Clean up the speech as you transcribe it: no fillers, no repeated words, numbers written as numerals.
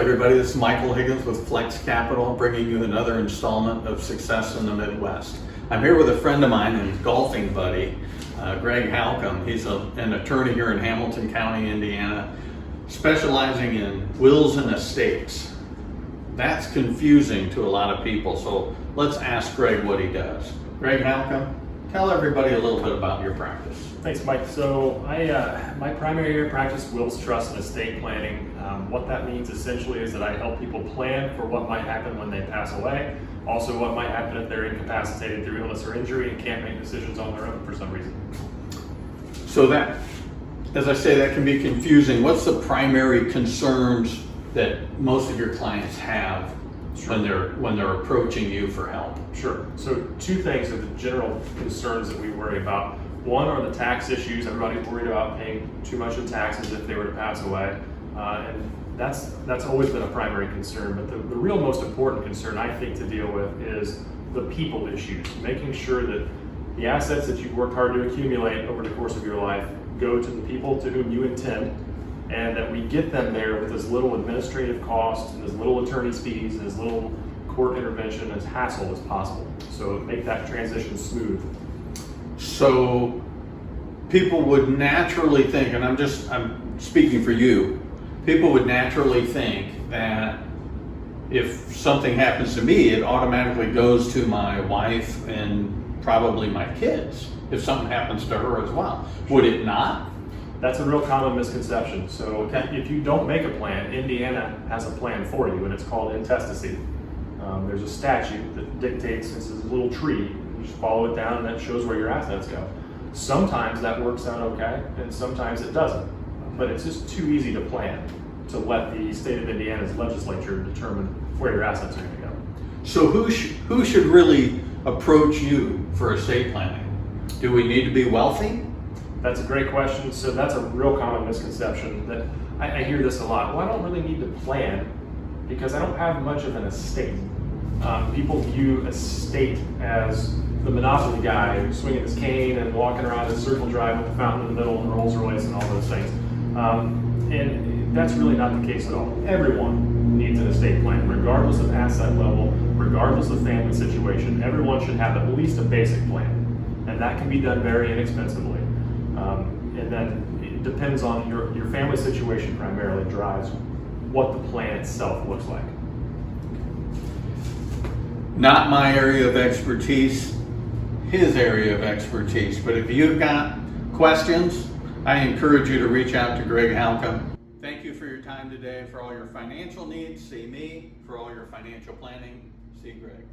everybody, this is Michael Higgins with Flex Capital, bringing you another installment of Success in the Midwest. I'm here with a friend of mine and golfing buddy, Greg Halcomb. He's an attorney here in Hamilton County, Indiana, specializing in wills and estates. That's confusing to a lot of people, so let's ask Greg what he does. Greg Halcomb, tell everybody a little bit about your practice. Thanks, Mike. So my primary area of practice, wills, trust, and estate planning. What that means essentially is that I help people plan for what might happen when they pass away, also what might happen if they're incapacitated through illness or injury and can't make decisions on their own for some reason. So that, as I say, that can be confusing. What's the primary concerns that most of your clients have when they're approaching you for help? Sure. So two things are the general concerns that we worry about. One are the tax issues. Everybody's worried about paying too much in taxes if they were to pass away. And that's always been a primary concern. But the real most important concern I think to deal with is the people issues, making sure that the assets that you've worked hard to accumulate over the course of your life go to the people to whom you intend, and that we get them there with as little administrative cost and as little attorney's fees and as little court intervention as hassle as possible. So make that transition smooth. So people would naturally think, and I'm speaking for you, people would naturally think that if something happens to me, it automatically goes to my wife and probably my kids if something happens to her as well. Would it not? That's a real common misconception. So if you don't make a plan, Indiana has a plan for you, and it's called intestacy. There's a statute that dictates this is a little tree. You just follow it down, and that shows where your assets go. Sometimes that works out okay, and sometimes it doesn't. But it's just too easy to plan to let the state of Indiana's legislature determine where your assets are going to go. So who should really approach you for estate planning? Do we need to be wealthy? That's a great question. So that's a real common misconception that I hear this a lot. Well, I don't really need to plan because I don't have much of an estate. People view estate as the monopoly guy who's swinging his cane and walking around his circle drive with the fountain in the middle and Rolls Royce and all those things. And that's really not the case at all. Everyone needs an estate plan, regardless of asset level, regardless of family situation. Everyone should have at least a basic plan. And that can be done very inexpensively. And then it depends on your family situation primarily drives what the plan itself looks like. Not my area of expertise, his area of expertise. But if you've got questions, I encourage you to reach out to Greg Halcomb. Thank you for your time today. For all your financial needs, see me. For all your financial planning, see Greg.